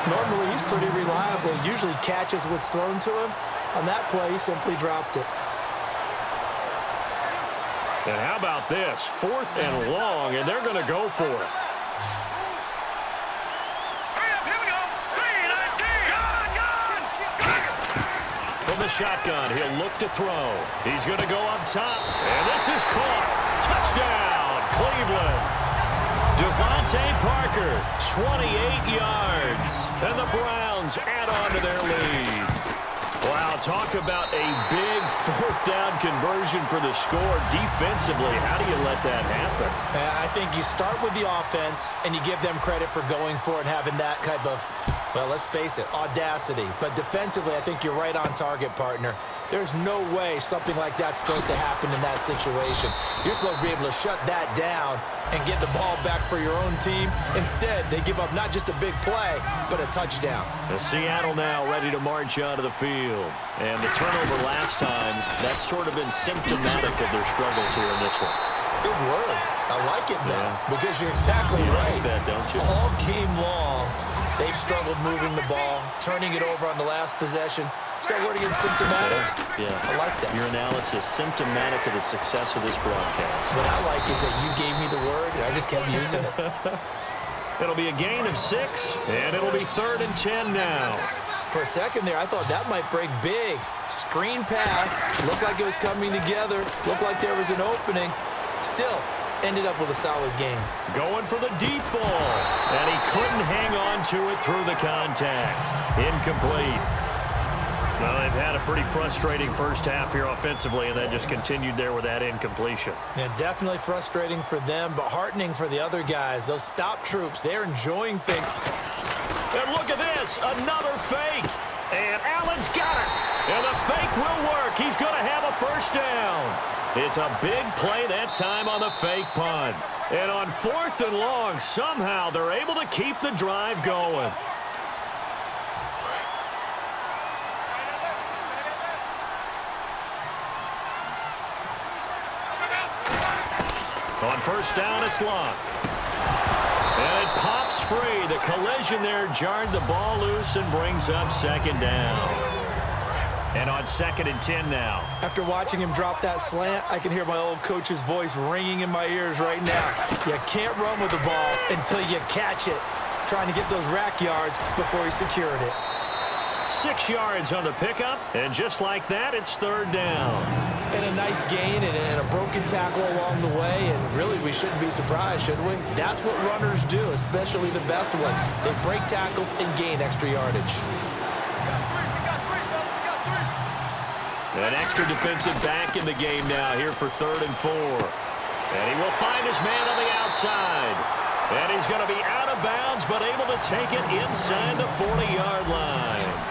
Normally, he's pretty reliable. Usually catches what's thrown to him. On that play, he simply dropped it. And how about this? 4th and long, and they're going to go for it. From the shotgun, he'll look to throw. He's going to go up top, and this is caught. Touchdown, Cleveland. Devontae Parker, 28 yards, and the Browns add on to their lead. Wow, talk about a big 4th down conversion for the score. Defensively, how do you let that happen? I think you start with the offense, and you give them credit for going for it and having that type of, well, let's face it, audacity. But defensively, I think you're right on target, partner. There's no way something like that's supposed to happen in that situation. You're supposed to be able to shut that down and get the ball back for your own team. Instead, they give up not just a big play, but a touchdown. The Seattle now ready to march onto the field. And the turnover last time, that's sort of been symptomatic of their struggles here in this one. Good word. I like it, though, because you're exactly right. You like that, don't you? All game long, they've struggled moving the ball, turning it over on the last possession. Is that word again, symptomatic? Yeah. I like that. Your analysis, symptomatic of the success of this broadcast. What I like is that you gave me the word, and I just kept using it. It'll be a gain of 6, and it'll be 3rd and 10 now. For a second there, I thought that might break big. Screen pass, looked like it was coming together, looked like there was an opening. Still, ended up with a solid game. Going for the deep ball, and he couldn't hang on to it through the contact. Incomplete. Well, they've had a pretty frustrating first half here offensively, and that just continued there with that incompletion. Yeah, definitely frustrating for them, but heartening for the other guys. Those stop troops, they're enjoying things. And look at this, another fake. And Allen's got it. And the fake will work. He's going to have a first down. It's a big play that time on the fake punt. And on 4th and long, somehow they're able to keep the drive going. On first down, it's locked. And it pops free. The collision there jarred the ball loose and brings up 2nd down. And on 2nd and 10 now. After watching him drop that slant, I can hear my old coach's voice ringing in my ears right now. You can't run with the ball until you catch it. Trying to get those rack yards before he secured it. 6 yards on the pickup, and just like that, it's 3rd down. And a nice gain and a broken tackle along the way, and really we shouldn't be surprised, should we? That's what runners do, especially the best ones. They break tackles and gain extra yardage. An extra defensive back in the game now here for 3rd and 4. And he will find his man on the outside. And he's going to be out of bounds, but able to take it inside the 40-yard line.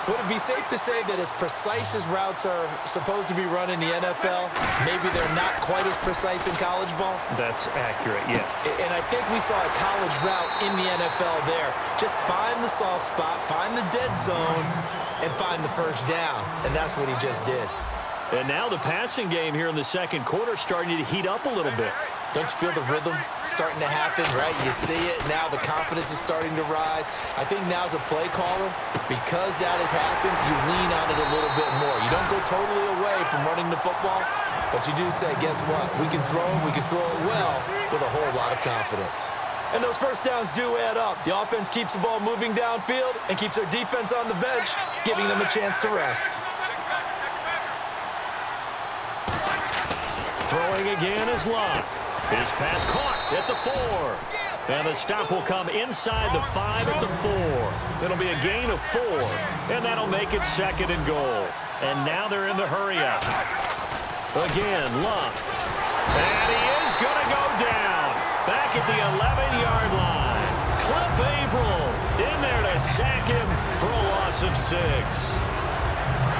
Would it be safe to say that as precise as routes are supposed to be run in the NFL, maybe they're not quite as precise in college ball? That's accurate, yeah. And I think we saw a college route in the NFL there. Just find the soft spot, find the dead zone, and find the first down. And that's what he just did. And now the passing game here in the 2nd quarter starting to heat up a little bit. Don't you feel the rhythm starting to happen, right? You see it. Now the confidence is starting to rise. I think now as a play caller, because that has happened, you lean on it a little bit more. You don't go totally away from running the football, but you do say, guess what? We can throw it well with a whole lot of confidence. And those first downs do add up. The offense keeps the ball moving downfield and keeps their defense on the bench, giving them a chance to rest. Throwing again is Locke. His pass caught at the 4. And the stop will come inside the 5 at the 4. It'll be a gain of 4. And that'll make it 2nd and goal. And now they're in the hurry-up. Again, Locke. And he is going to go down. Back at the 11-yard line. Cliff Averill in there to sack him for a loss of 6.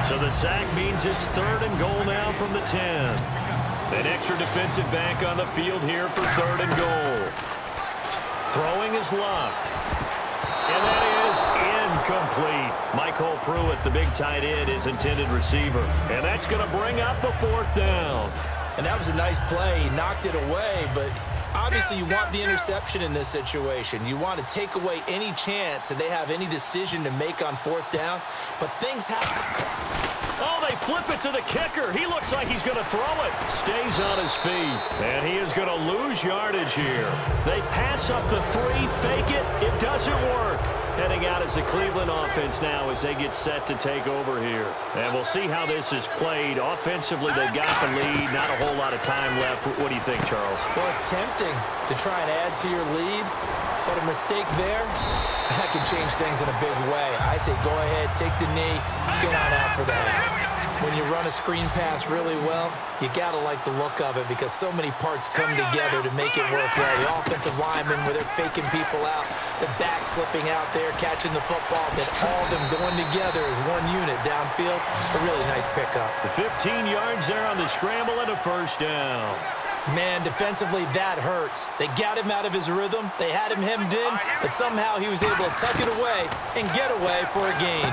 So the sack means it's 3rd and goal now from the 10. An extra defensive back on the field here for 3rd and goal. Throwing is Locke. And that is incomplete. Michael Pruitt, the big tight end, is intended receiver. And that's going to bring up a 4th down. And that was a nice play. He knocked it away, but Obviously, you want the interception in this situation. You want to take away any chance that they have any decision to make on fourth down, but things happen. Oh, they flip it to the kicker. He looks like he's going to throw it. Stays on his feet, and he is going to lose yardage here. They pass up the 3, fake it. It doesn't work. Heading out as the Cleveland offense now as they get set to take over here. And we'll see how this is played. Offensively, they've got the lead. Not a whole lot of time left. What do you think, Charles? Well, it's tempting to try and add to your lead, but a mistake there, that can change things in a big way. I say go ahead, take the knee, get on out for the half. When you run a screen pass really well, you got to like the look of it because so many parts come together to make it work well. The offensive linemen where they're faking people out, the back slipping out there, catching the football, then all of them going together as one unit downfield. A really nice pickup. The 15 yards there on the scramble and a first down. Man, defensively, that hurts. They got him out of his rhythm. They had him hemmed in, but somehow he was able to tuck it away and get away for a gain.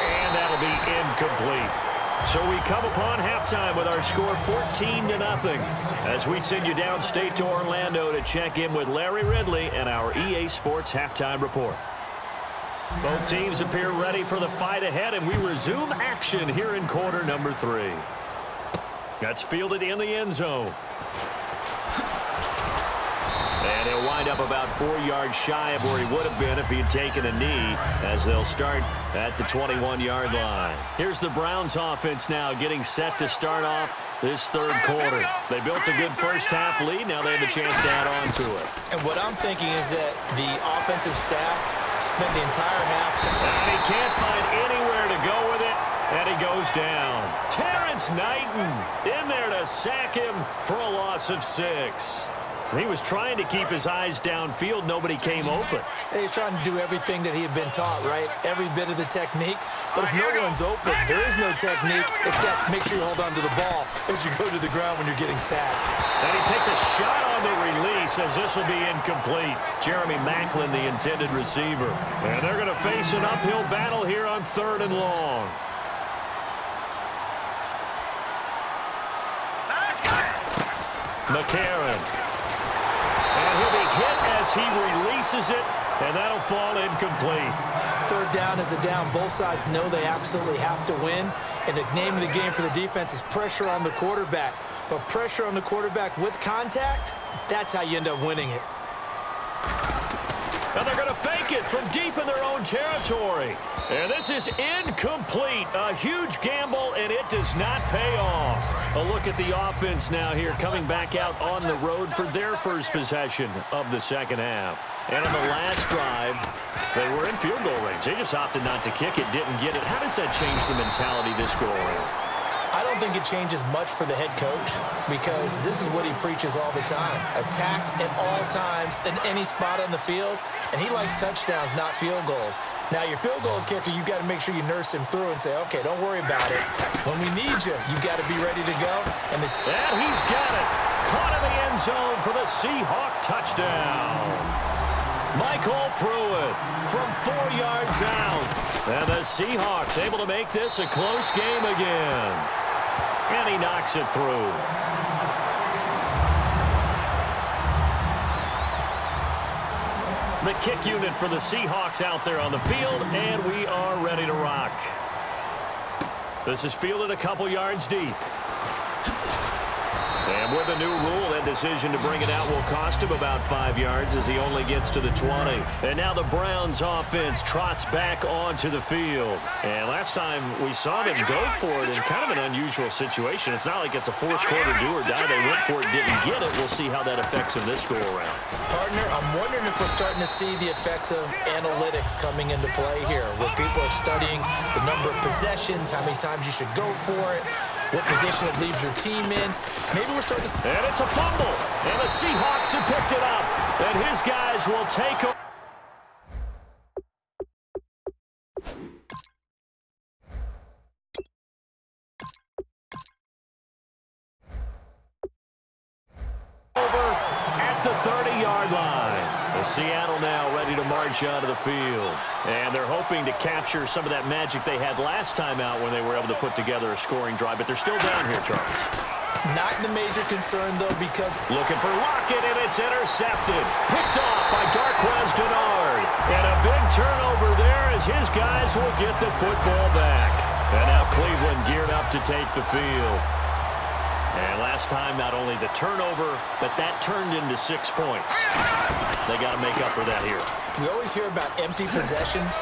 And that'll be incomplete. So we come upon halftime with our score 14-0 as we send you downstate to Orlando to check in with Larry Ridley and our EA Sports Halftime Report. Both teams appear ready for the fight ahead, and we resume action here in quarter number 3. That's fielded in the end zone. And he'll wind up about 4 yards shy of where he would have been if he had taken a knee, as they'll start at the 21-yard line. Here's the Browns offense now getting set to start off this third quarter. They built a good first half lead. Now they have a chance to add on to it. And what I'm thinking is that the offensive staff spent the entire half. And he can't find anywhere to go with it. And he goes down. Terrence Knighton in there to sack him for a loss of 6. He was trying to keep his eyes downfield. Nobody came open. He's trying to do everything that he had been taught, right? Every bit of the technique. But if no one's open, there is no technique except make sure you hold on to the ball as you go to the ground when you're getting sacked. And he takes a shot on the release as this will be incomplete. Jeremy Maclin, the intended receiver. And they're going to face an uphill battle here on 3rd and long. McCarron. And he'll be hit as he releases it, and that'll fall incomplete. 3rd down is a down. Both sides know they absolutely have to win. And the name of the game for the defense is pressure on the quarterback. But pressure on the quarterback with contact, that's how you end up winning it. And they're going to fake it from deep in their own territory. And this is incomplete. A huge gamble, and it does not pay off. A look at the offense now here, coming back out on the road for their first possession of the second half. And on the last drive, they were in field goal range. They just opted not to kick it, didn't get it. How does that change the mentality this go around? I don't think it changes much for the head coach because this is what he preaches all the time. Attack at all times in any spot on the field, and he likes touchdowns, not field goals. Now, your field goal kicker, you got to make sure you nurse him through and say, okay, don't worry about it. When we need you, you got to be ready to go. And he's got it. Caught in the end zone for the Seahawk touchdown. Michael Pruitt from 4 yards out. And the Seahawks able to make this a close game again. And he knocks it through. The kick unit for the Seahawks out there on the field, and we are ready to rock. This is fielded a couple yards deep. And with a new rule, that decision to bring it out will cost him about 5 yards as he only gets to the 20. And now the Browns offense trots back onto the field. And last time we saw them go for it in kind of an unusual situation. It's not like it's a fourth quarter do or die. They went for it, didn't get it. We'll see how that affects them this go around. Partner, I'm wondering if we're starting to see the effects of analytics coming into play here, where people are studying the number of possessions, how many times you should go for it, what position it leaves your team in. Maybe we're starting to... And it's a fumble. And the Seahawks have picked it up. And his guys will take over. At the 30-yard line. Seattle now ready to march onto the field. And they're hoping to capture some of that magic they had last time out when they were able to put together a scoring drive. But they're still down here, Charles. Not the major concern, though, because... Looking for Lockett, and it's intercepted. Picked off by Darquez Dennard. And a big turnover there as his guys will get the football back. And now Cleveland geared up to take the field. And last time, not only the turnover, but that turned into 6 points. They got to make up for that here. We always hear about empty possessions,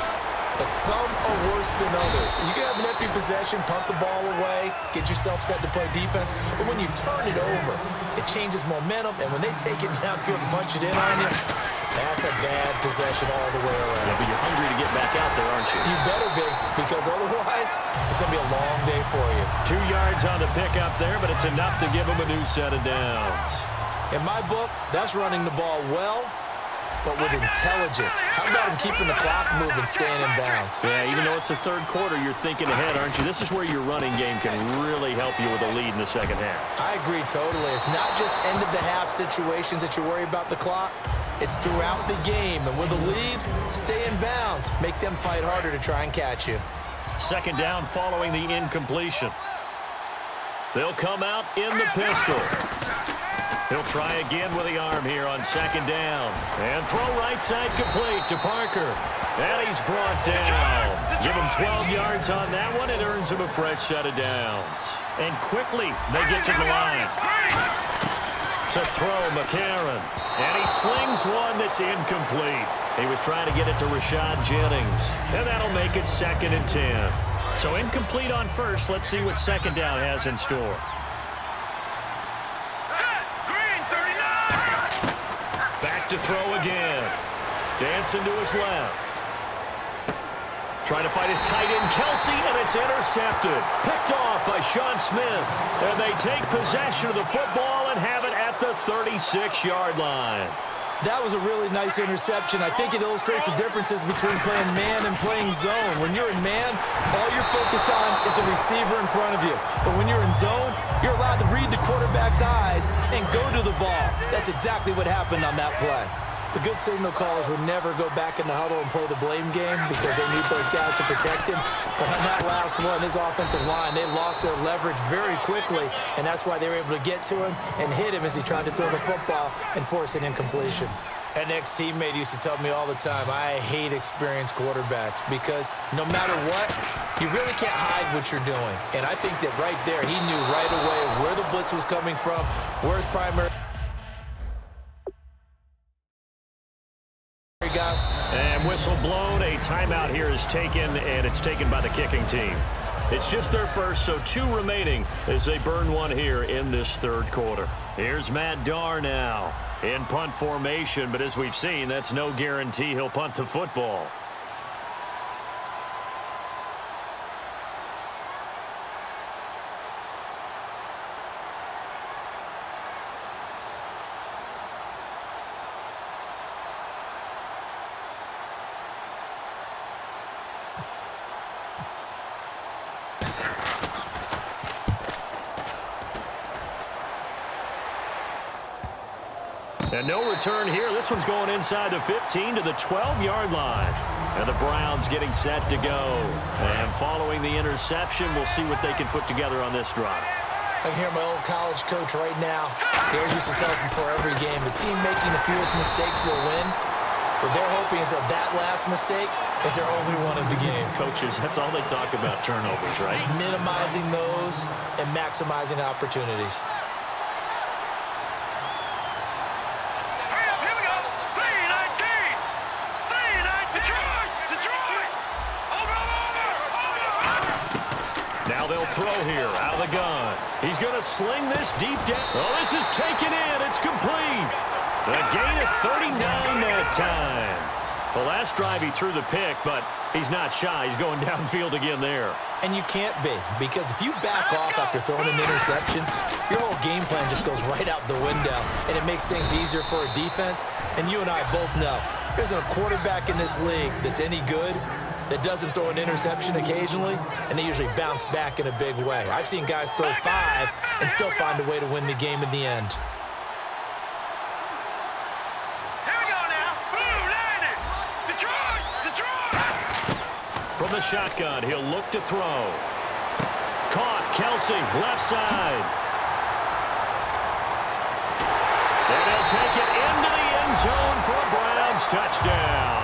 but some are worse than others. You can have an empty possession, punt the ball away, get yourself set to play defense, but when you turn it over, it changes momentum, and when they take it downfield and punch it in on you, that's a bad possession all the way around. Yeah, but you're hungry to get back out there, aren't you? You better be, because otherwise, it's going to be a long day for you. 2 yards on the pickup there, but it's enough to give them a new set of downs. In my book, that's running the ball well, but with intelligence. How about him keeping the clock moving, staying in bounds? Yeah, even though it's the third quarter, you're thinking ahead, aren't you? This is where your running game can really help you with a lead in the second half. I agree totally. It's not just end-of-the-half situations that you worry about the clock. It's throughout the game. And with a lead, stay in bounds. Make them fight harder to try and catch you. Second down following the incompletion. They'll come out in the pistol. He'll try again with the arm here on second down. And throw right side complete to Parker. And he's brought down. Give him 12 yards on that one. It earns him a fresh set of downs. And quickly, they get to the line. To throw McCarron. And he slings one that's incomplete. He was trying to get it to Rashad Jennings. And that'll make it 2nd and 10. So incomplete on first. Let's see what second down has in store. Back to throw again. Dancing to his left. Trying to fight his tight end, Kelsey, and it's intercepted. Picked off by Sean Smith. And they take possession of the football and have it at the 36-yard line. That was a really nice interception. I think it illustrates the differences between playing man and playing zone. When you're in man, all you're focused on is the receiver in front of you. But when you're in zone, you're allowed to read the quarterback's eyes and go to the ball. That's exactly what happened on that play. The good signal callers would never go back in the huddle and play the blame game because they need those guys to protect him. But on that last one, his offensive line, they lost their leverage very quickly, and that's why they were able to get to him and hit him as he tried to throw the football and force an incompletion. An ex-teammate used to tell me all the time, I hate experienced quarterbacks because no matter what, you really can't hide what you're doing. And I think that right there, he knew right away where the blitz was coming from, where his primary guy. And whistle blown. A timeout here is taken, and it's taken by the kicking team. It's just their first, so 2 remaining as they burn one here in this third quarter. Here's Matt Darr now in punt formation, but as we've seen, that's no guarantee he'll punt the football. And no return here. This one's going inside the 15 to the 12-yard line. And the Browns getting set to go. And following the interception, we'll see what they can put together on this drive. I can hear my old college coach right now. He always used to tell us before every game, the team making the fewest mistakes will win. What they're hoping is that that last mistake is their only one of the game. Coaches, that's all they talk about, turnovers, right? Minimizing those and maximizing opportunities. Now they'll throw here out of the gun. He's going to sling this deep down. Oh, this is taken in. It's complete. A gain of 39 that time. The last drive he threw the pick, but he's not shy. He's going downfield again there. And you can't be, because if you back off after throwing an interception, your whole game plan just goes right out the window, and it makes things easier for a defense. And you and I both know there isn't a quarterback in this league that's any good that doesn't throw an interception occasionally, and they usually bounce back in a big way. I've seen guys throw 5 and still find a way to win the game in the end. Here we go now. Boom, landed. Detroit. From the shotgun, he'll look to throw. Caught, Kelsey, left side. And he'll take it into the end zone for a Browns touchdown.